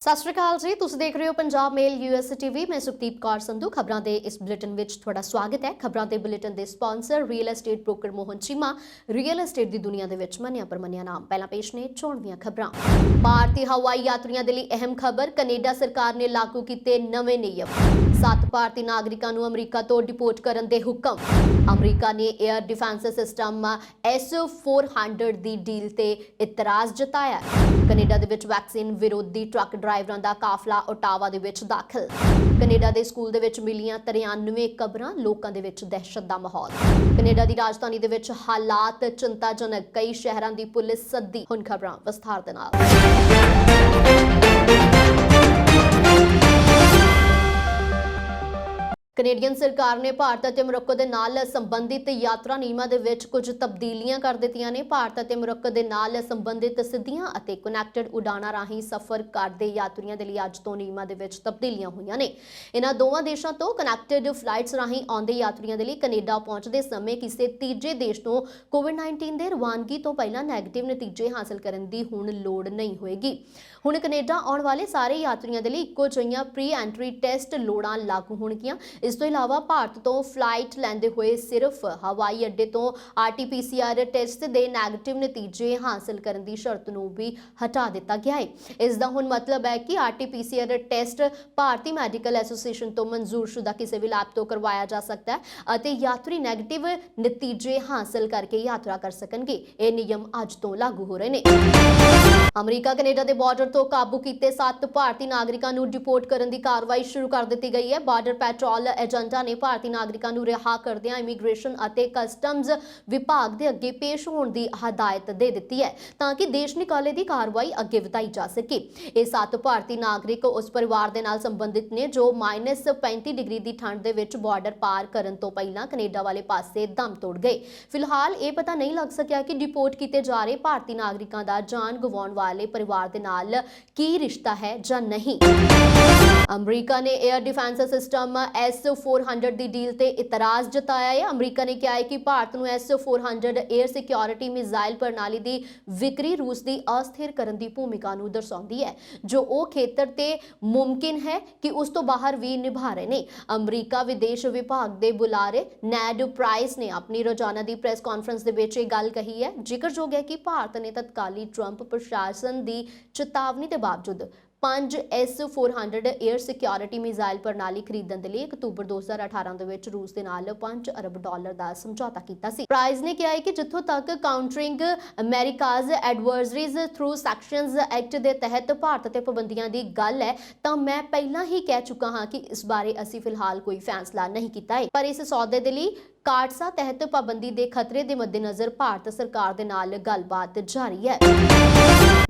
ਸਤਿ ਸ਼੍ਰੀ ਅਕਾਲ ਜੀ, ਤੁਸੀਂ ਦੇਖ ਰਹੇ ਹੋ ਪੰਜਾਬ ਮੇਲ ਯੂਐਸ ਟੀਵੀ। ਮੈਂ ਸੁਖਦੀਪ ਕੌਰ ਸੰਧੂ। ਖਬਰਾਂ ਦੇ ਇਸ ਬੁਲੇਟਿਨ ਵਿੱਚ ਤੁਹਾਡਾ ਸਵਾਗਤ ਹੈ। ਖਬਰਾਂ ਦੇ ਬੁਲੇਟਿਨ ਦੇ sponsor real estate broker Mohan Cheema. Real estate ਦੀ ਦੁਨੀਆ ਦੇ ਵਿੱਚ ਮੰਨਿਆ ਪ੍ਰਮੰਨਿਆ ਨਾਮ। ਪਹਿਲਾਂ ਪੇਸ਼ ਨੇ ਚੋਣ ਦੀਆਂ ਖਬਰਾਂ। ਭਾਰਤੀ ਹਵਾਈ ਯਾਤਰੀਆਂ ਦੇ ਲਈ ਅਹਿਮ ਖਬਰ। ਕੈਨੇਡਾ ਸਰਕਾਰ ਨੇ ਲਾਗੂ ਕੀਤੇ ਨਵੇਂ ਨਿਯਮ। 7 ਭਾਰਤੀ ਨਾਗਰਿਕਾਂ ਨੂੰ ਅਮਰੀਕਾ ਤੋਂ ਡਿਪੋਰਟ ਕਰਨ ਦੇ ਹੁਕਮ। ਅਮਰੀਕਾ ਨੇ 에ਅਰ ਡਿਫੈਂਸ ਸਿਸਟਮ S-400 ਦੀ ਡੀਲ ਤੇ ਇਤਰਾਜ਼ ਜਤਾਇਆ। ਕੈਨੇਡਾ ਦੇ ਵਿੱਚ ਵੈਕਸੀਨ ਵਿਰੋਧੀ ਟਰੱਕ ਡਰਾਈਵਰਾਂ ਦਾ ਕਾਫਲਾ ਓਟਾਵਾ ਦੇ ਵਿੱਚ ਦਾਖਲ। ਕੈਨੇਡਾ ਦੇ ਸਕੂਲ ਦੇ ਵਿੱਚ ਮਿਲੀਆਂ 93 ਕਬਰਾਂ, ਲੋਕਾਂ ਦੇ ਵਿੱਚ ਦਹਿਸ਼ਤ ਦਾ ਮਾਹੌਲ। ਕੈਨੇਡਾ ਦੀ ਰਾਜਧਾਨੀ ਦੇ ਵਿੱਚ ਹਾਲਾਤ ਚਿੰਤਾਜਨਕ, ਕਈ ਸ਼ਹਿਰਾਂ ਦੀ ਪੁਲਿਸ ਸੱਦੀ। ਹੁਣ ਖਬਰਾਂ ਵਿਸਥਾਰ ਦੇ ਨਾਲ। ਕੈਨੇਡੀਅਨ ਸਰਕਾਰ ਨੇ ਭਾਰਤ ਅਤੇ ਮੋਰੋਕੋ ਦੇ ਨਾਲ ਸੰਬੰਧਿਤ ਯਾਤਰਾ ਨਿਯਮਾਂ ਦੇ ਵਿੱਚ ਕੁਝ ਤਬਦੀਲੀਆਂ ਕਰ ਦਿੱਤੀਆਂ ਨੇ। ਭਾਰਤ ਅਤੇ ਮੋਰੋਕੋ ਦੇ ਨਾਲ ਸੰਬੰਧਿਤ ਸਿੱਧੀਆਂ ਅਤੇ ਕਨੈਕਟਡ ਉਡਾਣਾਂ ਰਾਹੀਂ ਸਫ਼ਰ ਕਰਦੇ ਯਾਤਰੀਆਂ ਦੇ ਲਈ ਅੱਜ ਤੋਂ ਨਿਯਮਾਂ ਦੇ ਵਿੱਚ ਤਬਦੀਲੀਆਂ ਹੋਈਆਂ ਨੇ। ਇਹਨਾਂ ਦੋਵਾਂ ਦੇਸ਼ਾਂ ਤੋਂ ਕਨੈਕਟਡ ਫਲਾਈਟਸ ਰਾਹੀਂ ਆਉਂਦੇ ਯਾਤਰੀਆਂ ਦੇ ਲਈ ਕੈਨੇਡਾ ਪਹੁੰਚਦੇ ਸਮੇਂ ਕਿਸੇ ਤੀਜੇ ਦੇਸ਼ ਤੋਂ ਕੋਵਿਡ-19 ਦੇ ਰਵਾਨਗੀ ਤੋਂ ਪਹਿਲਾਂ ਨੈਗੇਟਿਵ ਨਤੀਜੇ ਹਾਸਲ ਕਰਨ ਦੀ ਹੁਣ ਲੋੜ ਨਹੀਂ ਹੋਏਗੀ। ਹੁਣ ਕੈਨੇਡਾ ਆਉਣ ਵਾਲੇ ਸਾਰੇ ਯਾਤਰੀਆਂ ਦੇ ਲਈ ਇੱਕੋ ਜਿਹੀਆਂ ਪ੍ਰੀ ਐਂਟਰੀ ਟੈਸਟ ਲੋੜਾਂ ਲਾਗੂ ਹੋਣਗੀਆਂ। ਇਸ ਤੋਂ ਇਲਾਵਾ ਭਾਰਤ ਤੋਂ ਫਲਾਈਟ ਲੈਂਦੇ ਹੋਏ ਸਿਰਫ ਹਵਾਈ ਅੱਡੇ ਤੋਂ RT-PCR ਟੈਸਟ ਦੇ ਨੈਗੇਟਿਵ ਨਤੀਜੇ ਹਾਸਲ ਕਰਨ ਦੀ ਸ਼ਰਤ ਨੂੰ ਵੀ ਹਟਾ ਦਿੱਤਾ ਗਿਆ ਹੈ। ਇਸ ਦਾ ਹੁਣ ਮਤਲਬ ਹੈ ਕਿ RT-PCR ਟੈਸਟ ਭਾਰਤੀ ਮੈਡੀਕਲ ਐਸੋਸੀਏਸ਼ਨ ਤੋਂ ਮਨਜ਼ੂਰਸ਼ੁਦਾ ਕਿਸੇ ਵੀ ਲੈਬ ਤੋਂ ਕਰਵਾਇਆ ਜਾ ਸਕਦਾ ਹੈ ਅਤੇ ਯਾਤਰੀ ਨੈਗੇਟਿਵ ਨਤੀਜੇ ਹਾਸਲ ਕਰਕੇ ਯਾਤਰਾ ਕਰ ਸਕਣਗੇ। ਇਹ ਨਿਯਮ ਅੱਜ ਤੋਂ ਲਾਗੂ ਹੋ ਰਹੇ ਨੇ। ਅਮਰੀਕਾ ਕੈਨੇਡਾ ਦੇ ਬਾਰਡਰ ਤੋਂ ਕਾਬੂ ਕੀਤੇ 7 ਭਾਰਤੀ ਨਾਗਰਿਕਾਂ ਨੂੰ ਡਿਪੋਰਟ ਕਰਨ ਦੀ ਕਾਰਵਾਈ ਸ਼ੁਰੂ ਕਰ ਦਿੱਤੀ ਗਈ ਹੈ। ਬਾਰਡਰ ਪੈਟਰੋਲ ਏਜੰਟਾਂ ਨੇ ਭਾਰਤੀ ਨਾਗਰਿਕਾਂ ਨੂੰ ਰਿਹਾ ਕਰਦਿਆਂ ਇਮੀਗ੍ਰੇਸ਼ਨ ਅਤੇ ਕਸਟਮਜ਼ ਵਿਭਾਗ ਦੇ ਅੱਗੇ ਪੇਸ਼ ਹੋਣ ਦੀ ਹਦਾਇਤ ਦੇ ਦਿੱਤੀ ਹੈ ਤਾਂ ਕਿ ਦੇਸ਼ ਨਿਕਾਲੇ ਦੀ ਕਾਰਵਾਈ ਅੱਗੇ ਵਧਾਈ ਜਾ ਸਕੇ। ਇਹ 7 ਭਾਰਤੀ ਨਾਗਰਿਕ ਉਸ ਪਰਿਵਾਰ ਦੇ ਨਾਲ ਸੰਬੰਧਿਤ ਨੇ ਜੋ -35 ਡਿਗਰੀ ਦੀ ਠੰਡ ਦੇ ਵਿੱਚ ਬਾਰਡਰ ਪਾਰ ਕਰਨ ਤੋਂ ਪਹਿਲਾਂ ਕੈਨੇਡਾ ਵਾਲੇ ਪਾਸੇ ਦਮ ਤੋੜ ਗਏ। ਫਿਲਹਾਲ ਇਹ ਪਤਾ ਨਹੀਂ ਲੱਗ ਸਕਿਆ ਕਿ ਡਿਪੋਰਟ ਕੀਤੇ ਜਾ ਰਹੇ ਭਾਰਤੀ ਨਾਗਰਿਕਾਂ ਦਾ ਜਾਨ ਗਵਾਉਣ ਵਾਲੇ ਪਰਿਵਾਰ ਦੇ ਨਾਲ ਕੀ ਰਿਸ਼ਤਾ ਹੈ ਜਾਂ ਨਹੀਂ। ਅਮਰੀਕਾ ਨੇ 에ਅਰ ਡਿਫੈਂਸ ਸਿਸਟਮ S-400 ਦੀ ਡੀਲ ਤੇ ਇਤਰਾਜ਼ ਜਤਾਇਆ ਹੈ। ਅਮਰੀਕਾ ਨੇ ਕਿਹਾ ਹੈ ਕਿ ਭਾਰਤ ਨੂੰ S-400 에ਅਰ ਸਿਕਿਉਰਿਟੀ ਮਿਜ਼ਾਈਲ ਪ੍ਰਣਾਲੀ ਦੀ ਵਿਕਰੀ ਰੂਸ ਦੀ ਅਸਥਿਰ ਕਰਨ ਦੀ ਭੂਮਿਕਾ ਨੂੰ ਦਰਸਾਉਂਦੀ ਹੈ ਜੋ ਉਹ ਖੇਤਰ ਤੇ ਮੁਮਕਿਨ ਹੈ ਕਿ ਉਸ ਤੋਂ ਬਾਹਰ ਵੀ ਨਿਭਾ ਰਹੇ ਨੇ। ਅਮਰੀਕਾ ਵਿਦੇਸ਼ ਵਿਭਾਗ ਦੇ ਬੁਲਾਰੇ ਨੈਡ ਪ੍ਰਾਈਸ ਨੇ ਆਪਣੀ ਰੋਜ਼ਾਨਾ ਦੀ ਪ੍ਰੈਸ ਕਾਨਫਰੰਸ ਦੇ ਵਿੱਚ ਇਹ ਗੱਲ ਕਹੀ ਹੈ। ਜ਼ਿਕਰਯੋਗ ਹੈ ਕਿ ਭਾਰਤ ਨੇ ਤਤਕਾਲੀ ਟਰੰਪ ਪ੍ਰਸ਼ਾਸਨ ਦੀ ਚੇਤਾਵਨੀ ਦੇ ਬਾਵਜੂਦ 5 S-400 에ਅਰ ਸਿਕਿਉਰਿਟੀ ਮਿਜ਼ਾਈਲ ਪ੍ਰਣਾਲੀ ਖਰੀਦਣ ਦੇ ਲਈ ਅਕਤੂਬਰ 2018 ਦੇ ਵਿੱਚ ਰੂਸ ਦੇ ਨਾਲ $5 ਅਰਬ ਦਾ ਸਮਝੌਤਾ ਕੀਤਾ ਸੀ। ਪ੍ਰਾਈਸ ਨੇ ਕਿਹਾ ਹੈ ਕਿ ਜਿੱਥੋਂ ਤੱਕ ਕਾਊਂਟਰਿੰਗ ਅਮਰੀਕਾਜ਼ ਐਡਵਰਸਰੀਜ਼ ਥਰੂ ਸੈਕਸ਼ਨਜ਼ ਐਕਟ ਦੇ ਤਹਿਤ ਭਾਰਤ ਤੇ ਪਾਬੰਦੀਆਂ ਦੀ ਗੱਲ ਹੈ ਤਾਂ ਮੈਂ ਪਹਿਲਾਂ ਹੀ ਕਹਿ ਚੁੱਕਾ ਹਾਂ ਕਿ ਇਸ ਬਾਰੇ ਅਸੀਂ ਫਿਲਹਾਲ ਕੋਈ ਫੈਸਲਾ ਨਹੀਂ ਕੀਤਾ ਹੈ, ਪਰ ਇਸ ਸੌਦੇ ਦੇ ਲਈ ਕਾਰਸਾ ਤਹਿਤ ਪਾਬੰਦੀ ਦੇ ਖਤਰੇ ਦੇ ਮੱਦੇਨਜ਼ਰ ਭਾਰਤ ਸਰਕਾਰ ਦੇ ਨਾਲ ਗੱਲਬਾਤ ਜਾਰੀ ਹੈ।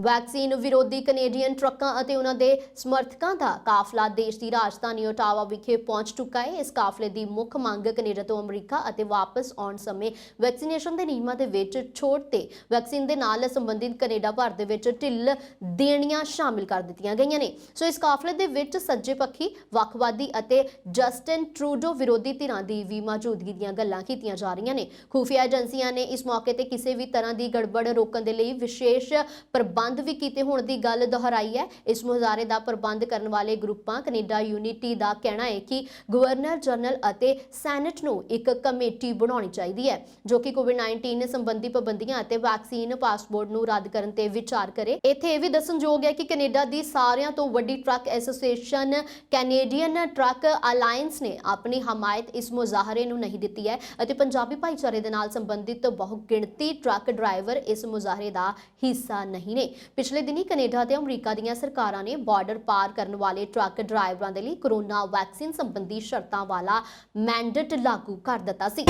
ਵੈਕਸੀਨ ਵਿਰੋਧੀ ਕੈਨੇਡੀਅਨ ਟਰੱਕਾਂ ਅਤੇ ਉਹਨਾਂ ਦੇ ਸਮਰਥਕਾਂ ਦਾ ਕਾਫਲਾ ਦੇਸ਼ ਦੀ ਰਾਜਧਾਨੀ ਓਟਾਵਾ ਵਿਖੇ ਪਹੁੰਚ ਚੁੱਕਾ ਹੈ। ਇਸ ਕਾਫਲੇ ਦੀ ਮੁੱਖ ਮੰਗ ਕੈਨੇਡਾ ਤੋਂ ਅਮਰੀਕਾ ਅਤੇ ਵਾਪਸ ਆਉਣ ਸਮੇਂ ਵੈਕਸੀਨੇਸ਼ਨ ਦੇ ਨਿਯਮਾਂ ਦੇ ਵਿੱਚ ਛੋਟ ਤੇ ਵੈਕਸੀਨ ਦੇ ਨਾਲ ਸੰਬੰਧਿਤ ਕੈਨੇਡਾ ਭਰ ਦੇ ਵਿੱਚ ਢਿੱਲ ਦੇਣੀਆਂ ਸ਼ਾਮਿਲ ਕਰ ਦਿੱਤੀਆਂ ਗਈਆਂ ਨੇ। ਸੋ ਇਸ ਕਾਫਲੇ ਦੇ ਵਿੱਚ ਸੱਜੇ ਪੱਖੀ, ਵੱਖਵਾਦੀ ਅਤੇ ਜਸਟਿਨ ਟਰੂਡੋ ਵਿਰੋਧੀ ਧਿਰਾਂ ਦੀ ਵੀ ਮੌਜੂਦਗੀ ਦੀਆਂ ਗੱਲਾਂ ਕੀਤੀਆਂ ਜਾ ਰਹੀਆਂ ਨੇ। ਖੁਫੀਆ ਏਜੰਸੀਆਂ ਨੇ ਇਸ ਮੌਕੇ ਤੇ ਕਿਸੇ ਵੀ ਤਰ੍ਹਾਂ ਦੀ ਗੜਬੜ ਰੋਕਣ ਦੇ ਲਈ ਵਿਸ਼ੇਸ਼ ਪ੍ਰਬੰਧ ਵੀ ਕੀਤੇ ਹੋਣ ਦੀ ਗੱਲ ਦੁਹਰਾਈ ਹੈ। ਇਸ ਮੁਜ਼ਾਹਰੇ ਦਾ ਪ੍ਰਬੰਧ ਕਰਨ ਵਾਲੇ ਗਰੁੱਪਾਂ ਕੈਨੇਡਾ ਯੂਨਿਟੀ ਦਾ ਕਹਿਣਾ ਹੈ ਕਿ ਗਵਰਨਰ ਜਨਰਲ ਅਤੇ ਸੈਨੇਟ ਨੂੰ ਇੱਕ ਕਮੇਟੀ ਬਣਾਉਣੀ ਚਾਹੀਦੀ ਹੈ ਜੋ ਕਿ ਕੋਵਿਡ-19 ਸੰਬੰਧੀ ਪਾਬੰਦੀਆਂ ਅਤੇ ਵੈਕਸੀਨ ਪਾਸਪੋਰਟ ਨੂੰ ਰੱਦ ਕਰਨ ਤੇ ਵਿਚਾਰ ਕਰੇ। ਇੱਥੇ ਇਹ ਵੀ ਦੱਸਣਯੋਗ ਹੈ ਕਿ ਕੈਨੇਡਾ ਦੀ ਸਾਰਿਆਂ ਤੋਂ ਵੱਡੀ truck association Canadian truck alliance ਨੇ ਆਪਣੀ ਹਮਾਇਤ ਇਸ ਮੁਜ਼ਾਹਰੇ ਨੂੰ ਨਹੀਂ ਦਿੱਤੀ ਹੈ ਅਤੇ ਪੰਜਾਬੀ ਭਾਈਚਾਰੇ ਦੇ ਨਾਲ ਸੰਬੰਧਿਤ ਬਹੁਗਿਣਤੀ ਟਰੱਕ ਡਰਾਈਵਰ ਇਸ ਮੁਜ਼ਾਹਰੇ ਦਾ ਹਿੱਸਾ ਨਹੀਂ ਨੇ। ਪਿਛਲੇ ਦਿਨੀ ਕੈਨੇਡਾ ਤੇ ਅਮਰੀਕਾ ਦੀਆਂ ਸਰਕਾਰਾਂ ਨੇ ਬਾਰਡਰ ਪਾਰ ਕਰਨ ਵਾਲੇ ਟਰੱਕ ਡਰਾਈਵਰਾਂ ਦੇ ਲਈ ਕੋਰੋਨਾ ਵੈਕਸੀਨ ਸੰਬੰਧੀ ਸ਼ਰਤਾਂ ਵਾਲਾ ਮੈਂਡੇਟ ਲਾਗੂ ਕਰ ਦਿੱਤਾ ਸੀ।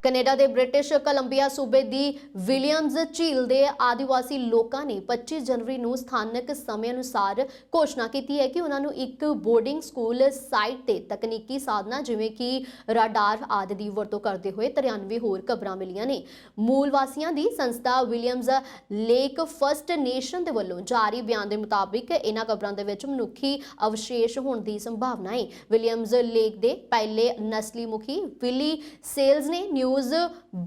ਕੈਨੇਡਾ ਦੇ ਬ੍ਰਿਟਿਸ਼ ਕੋਲੰਬੀਆ ਸੂਬੇ ਦੀ ਵਿਲੀਅਮਜ਼ ਝੀਲ ਦੇ ਆਦੀਵਾਸੀ ਲੋਕਾਂ ਨੇ 25 ਜਨਵਰੀ ਨੂੰ ਸਥਾਨਕ ਸਮੇਂ ਅਨੁਸਾਰ ਘੋਸ਼ਣਾ ਕੀਤੀ ਹੈ ਕਿ ਉਹਨਾਂ ਨੂੰ ਇੱਕ ਬੋਰਡਿੰਗ ਸਕੂਲ ਸਾਈਟ ਤੇ ਤਕਨੀਕੀ ਸਾਧਨਾਂ ਜਿਵੇਂ ਕਿ ਰਾਡਾਰ ਆਦਿ ਦੀ ਵਰਤੋਂ ਕਰਦੇ ਹੋਏ 93 ਹੋਰ ਕਬਰਾਂ ਮਿਲੀਆਂ ਨੇ। ਮੂਲ ਵਾਸੀਆਂ ਦੀ ਸੰਸਥਾ ਵਿਲੀਅਮਜ਼ ਲੇਕ ਫਸਟ ਨੇਸ਼ਨ ਦੇ ਵੱਲੋਂ ਜਾਰੀ ਬਿਆਨ ਦੇ ਮੁਤਾਬਿਕ ਇਹਨਾਂ ਕਬਰਾਂ ਦੇ ਵਿੱਚ ਮਨੁੱਖੀ ਅਵਸ਼ੇਸ਼ ਹੋਣ ਦੀ ਸੰਭਾਵਨਾ ਹੈ। ਵਿਲੀਅਮਜ਼ ਲੇਕ ਦੇ ਪਹਿਲੇ ਨਸਲੀ ਮੁਖੀ ਵਿਲੀ ਸੇਲਜ਼ ਨੇ ਨਿਊ ਨਿਊਜ਼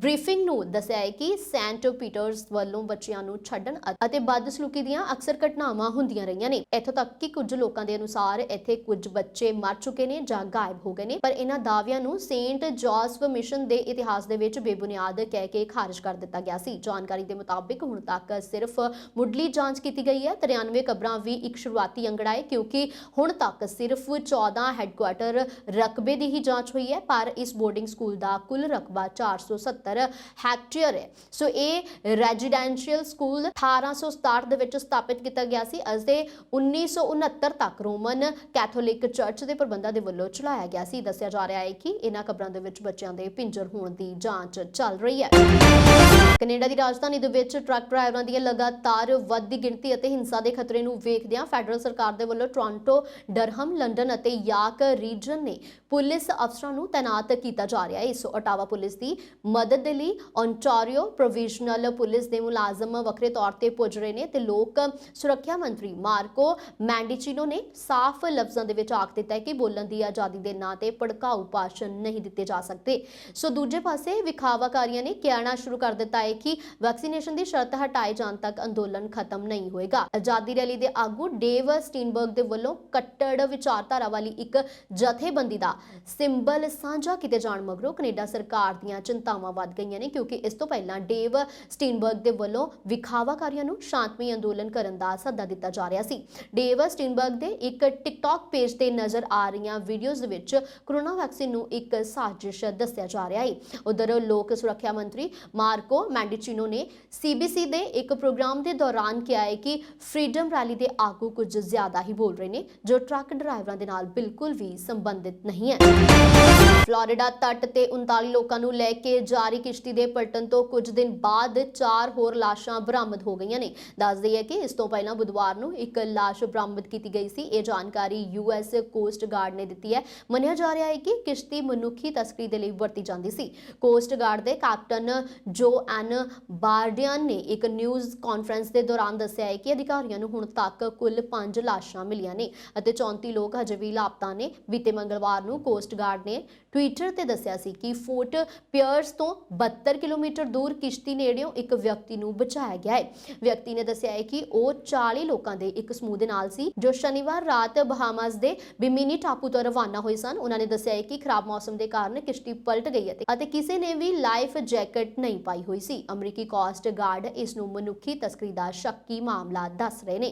ਬਰੀਫਿੰਗ ਨੂੰ ਦੱਸਿਆ ਹੈ ਕਿ ਸੈਂਟ ਪੀਟਰਸ ਵੱਲੋਂ ਬੱਚਿਆਂ ਨੂੰ ਛੱਡਣ ਅਤੇ ਬਦਸਲੂਕੀ ਦੀਆਂ ਅਕਸਰ ਘਟਨਾਵਾਂ ਹੁੰਦੀਆਂ ਰਹੀਆਂ ਨੇ। ਇੱਥੋਂ ਤੱਕ ਕਿ ਕੁਝ ਲੋਕਾਂ ਦੇ ਅਨੁਸਾਰ ਇੱਥੇ ਕੁਝ ਬੱਚੇ ਮਰ ਚੁੱਕੇ ਨੇ ਜਾਂ ਗਾਇਬ ਹੋ ਗਏ ਨੇ, ਪਰ ਇਹਨਾਂ ਦਾਅਵਿਆਂ ਨੂੰ ਸੇਂਟ ਜੋਸਫ ਮਿਸ਼ਨ ਦੇ ਇਤਿਹਾਸ ਦੇ ਵਿੱਚ ਬੇਬੁਨਿਆਦ ਕਹਿ ਕੇ ਖਾਰਜ ਕਰ ਦਿੱਤਾ ਗਿਆ ਸੀ। ਜਾਣਕਾਰੀ ਦੇ ਮੁਤਾਬਿਕ ਹੁਣ ਤੱਕ ਸਿਰਫ ਮੁੱਢਲੀ ਜਾਂਚ ਕੀਤੀ ਗਈ ਹੈ। 93 ਕਬਰਾਂ ਵੀ ਇੱਕ ਸ਼ੁਰੂਆਤੀ ਅੰਕੜਾ ਹੈ, ਕਿਉਂਕਿ ਹੁਣ ਤੱਕ ਸਿਰਫ 14 ਹੈੱਡਕੁਆਟਰ ਰਕਬੇ ਦੀ ਹੀ ਜਾਂਚ ਹੋਈ ਹੈ, ਪਰ ਇਸ ਬੋਰਡਿੰਗ ਸਕੂਲ ਦਾ ਕੁੱਲ ਰਕਬਾ 470 ਹੈਕਟੇਅਰ ਹੈ। ਸੋ ਇਹ ਰੈਜ਼ੀਡੈਂਸ਼ੀਅਲ ਸਕੂਲ 1867 ਦੇ ਵਿੱਚ ਸਥਾਪਿਤ ਕੀਤਾ ਗਿਆ ਸੀ ਅਤੇ 1969 ਤੱਕ ਰੋਮਨ ਕੈਥੋਲਿਕ ਚਰਚ ਦੇ ਪ੍ਰਬੰਧਾਂ ਦੇ ਵੱਲੋਂ ਚਲਾਇਆ ਗਿਆ ਸੀ। ਦੱਸਿਆ ਜਾ ਰਿਹਾ ਹੈ ਕਿ ਇਹਨਾਂ ਕਬਰਾਂ ਦੇ ਵਿੱਚ ਬੱਚਿਆਂ ਦੇ ਪਿੰਜਰ ਹੋਣ ਦੀ ਜਾਂਚ ਚੱਲ ਰਹੀ ਹੈ। ਕੈਨੇਡਾ ਦੀ ਰਾਜਧਾਨੀ ਦੇ ਵਿੱਚ ਟਰੱਕ ਡਰਾਈਵਰਾਂ ਦੀ ਲਗਾਤਾਰ ਵੱਧਦੀ ਗਿਣਤੀ ਅਤੇ ਹਿੰਸਾ ਦੇ ਖਤਰੇ ਨੂੰ ਵੇਖਦਿਆਂ ਫੈਡਰਲ ਸਰਕਾਰ ਦੇ ਵੱਲੋਂ ਟੋਰਾਂਟੋ, ਡਰਹਮ, ਲੰਡਨ ਅਤੇ ਯਾਰਕ ਰੀਜਨ ਨੇ ਪੁਲਿਸ ਅਫਸਰਾਂ ਨੂੰ ਤੈਨਾਤ ਕੀਤਾ ਜਾ ਰਿਹਾ ਹੈ। ਸੋ ਓਟਾਵਾ ਪੁਲਿਸ ਦੀ ਮਦਦ ਦੇ ਲਈ ਓਨਟਾਰੀਓ ਪ੍ਰੋਵਿਜ਼ਨਲ ਪੁਲਿਸ ਦੇ ਮੁਲਾਜ਼ਮ ਵੱਖਰੇ ਤੌਰ ਤੇ ਪੁੱਜ ਰਹੇ ਨੇ ਤੇ ਲੋਕ ਸੁਰੱਖਿਆ ਮੰਤਰੀ ਮਾਰਕੋ ਮੈਂਡੀਚੀਨੋ ਨੇ ਸਾਫ਼ ਲਫ਼ਜ਼ਾਂ ਦੇ ਵਿੱਚ ਆਖ ਦਿੱਤਾ ਹੈ ਕਿ ਬੋਲਣ ਦੀ ਆਜ਼ਾਦੀ ਦੇ ਨਾਂ ਤੇ ਭੜਕਾਊ ਭਾਸ਼ਣ ਨਹੀਂ ਦਿੱਤੇ ਜਾ ਸਕਦੇ। ਸੋ ਦੂਜੇ ਪਾਸੇ ਵਿਖਾਵਾਕਾਰੀਆਂ ਨੇ ਕਹਿਣਾ ਸ਼ੁਰੂ ਕਰ ਦਿੱਤਾ ਹੈ ਕਿ ਵੈਕਸੀਨੇਸ਼ਨ ਦੀ ਸ਼ਰਤ ਹਟਾਏ ਜਾਣ ਤੱਕ ਅੰਦੋਲਨ ਖਤਮ ਨਹੀਂ ਹੋਏਗਾ। ਆਜ਼ਾਦੀ ਰੈਲੀ ਦੇ ਆਗੂ ਡੇਵ ਸਟੀਨਬਰਗ ਦੇ ਵੱਲੋਂ ਕੱਟੜ ਵਿਚਾਰਧਾਰਾ ਵਾਲੀ ਇੱਕ ਜਥੇਬੰਦੀ ਦਾ ਸਿੰਬਲ ਸਾਂਝਾ ਕੀਤੇ ਜਾਣ ਮਗਰੋਂ ਕੈਨੇਡਾ ਸਰਕਾਰ ਦੀਆਂ ਚਿੰਤਾਵਾਂ ਵੱਧ ਗਈਆਂ ਨੇ, ਕਿਉਂਕਿ ਇਸ ਤੋਂ ਪਹਿਲਾਂ ਡੇਵ ਸਟੀਨਬਰਗ ਦੇ ਵੱਲੋਂ ਵਿਖਾਵਾਕਾਰੀਆਂ ਨੂੰ ਸ਼ਾਂਤਮਈ ਅੰਦੋਲਨ ਕਰਨ ਦਾ ਸੱਦਾ ਦਿੱਤਾ ਜਾ ਰਿਹਾ ਸੀ। ਡੇਵ ਸਟੀਨਬਰਗ ਦੇ ਇੱਕ ਟਿਕਟੌਕ ਪੇਜ ਤੇ ਨਜ਼ਰ ਆ ਰਹੀਆਂ ਵੀਡੀਓਜ਼ ਦੇ ਵਿੱਚ ਕੋਰੋਨਾ ਵੈਕਸੀਨ ਨੂੰ ਇੱਕ ਸਾਜ਼ਿਸ਼ ਦੱਸਿਆ ਜਾ ਰਿਹਾ ਹੈ। ਉਧਰ ਲੋਕ ਸੁਰੱਖਿਆ ਮੰਤਰੀ ਮਾਰਕੋ ਮੈਂਡੀਚੀਨੋ ਨੇ CBC ਦੇ ਇੱਕ ਪ੍ਰੋਗਰਾਮ ਦੇ ਦੌਰਾਨ ਕਿਹਾ ਹੈ ਕਿ ਫ੍ਰੀडम ਰੈਲੀ ਦੇ ਆਗੂ ਕੁਝ ਜ਼ਿਆਦਾ ਹੀ ਬੋਲ ਰਹੇ ਨੇ, ਜੋ ਟਰੱਕ ਡਰਾਈਵਰਾਂ ਦੇ ਨਾਲ ਬਿਲਕੁਲ ਵੀ ਸੰਬੰਧਿਤ ਨਹੀਂ ਹੈ। ਫਲੋਰੀਡਾ ਤੱਟ ਤੇ 39 ਲੋਕਾਂ ਨੂੰ ਲੈ ਕੇ ਜਾਰੀ ਕਿਸ਼ਤੀ ਦੇ ਪਲਟਣ ਤੋਂ ਕੁਝ ਦਿਨ ਬਾਅਦ 4 ਹੋਰ ਲਾਸ਼ਾਂ ਬਰਾਮਦ ਹੋ ਗਈਆਂ ਨੇ। ਦੱਸ ਦਈਏ ਕਿ ਇਸ ਤੋਂ ਪਹਿਲਾਂ ਬੁੱਧਵਾਰ ਨੂੰ ਇੱਕ ਲਾਸ਼ ਬਰਾਮਦ ਕੀਤੀ ਗਈ ਸੀ। ਇਹ ਜਾਣਕਾਰੀ US ਕੋਸਟ ਗਾਰਡ ਨੇ ਦਿੱਤੀ ਹੈ। ਮੰਨਿਆ ਜਾ ਰਿਹਾ ਹੈ ਕਿ ਕਿਸ਼ਤੀ ਮਨੁੱਖੀ ਤਸਕਰੀ ਦੇ ਲਈ ਵਰਤੀ ਜਾਂਦੀ ਸੀ। ਕੋਸਟ ਗਾਰਡ ਦੇ ਕੈਪਟਨ ਜੋਐਨ ਬਾਰਡੀਅਨ ਨੇ ਇੱਕ ਨਿਊਜ਼ ਕਾਨਫਰੰਸ ਦੇ ਦੌਰਾਨ ਦੱਸਿਆ ਹੈ ਕਿ ਅਧਿਕਾਰੀਆਂ ਨੂੰ ਹੁਣ ਤੱਕ ਕੁੱਲ 5 ਲਾਸ਼ਾਂ ਮਿਲੀਆਂ ਨੇ ਅਤੇ 34 ਲੋਕ ਹਜੇ ਵੀ ਲਾਪਤਾ ਨੇ। ਬੀਤੇ ਮੰਗਲਵਾਰ ਨੂੰ ਕੋਸਟ ਗਾਰਡ ਨੇ ਟਵਿੱਟਰ ਤੇ ਦੱਸਿਆ ਸੀ ਕਿ ਫੋਰਟ ਪਿਅਰਸ ਤੋਂ 72 ਕਿਲੋਮੀਟਰ ਦੂਰ ਕਿਸ਼ਤੀ ਨੇੜਿਓਂ ਇੱਕ ਵਿਅਕਤੀ ਨੂੰ ਬਚਾਇਆ ਗਿਆ ਹੈ। ਵਿਅਕਤੀ ਨੇ ਦੱਸਿਆ ਹੈ ਕਿ ਉਹ 40 ਲੋਕਾਂ ਦੇ ਇੱਕ ਸਮੂਹ ਦੇ ਨਾਲ ਸੀ ਜੋ ਸ਼ਨੀਵਾਰ ਰਾਤ ਬਹਾਮਾਸ ਦੇ ਬਿਮਿਨੀ ਟਾਪੂ ਤੋਂ ਰਵਾਨਾ ਹੋਏ ਸਨ। ਉਹਨਾਂ ਨੇ ਦੱਸਿਆ ਹੈ ਕਿ ਖਰਾਬ ਮੌਸਮ ਦੇ ਕਾਰਨ ਕਿਸ਼ਤੀ ਪਲਟ ਗਈ ਅਤੇ ਕਿਸੇ ਨੇ ਵੀ ਲਾਈਫ ਜੈਕਟ ਨਹੀਂ ਪਾਈ ਹੋਈ ਸੀ। ਅਮਰੀਕੀ ਕੋਸਟ ਗਾਰਡ ਇਸ ਨੂੰ ਮਨੁੱਖੀ ਤਸਕਰੀ ਦਾ ਸ਼ੱਕੀ ਮਾਮਲਾ ਦੱਸ ਰਹੇ ਨੇ।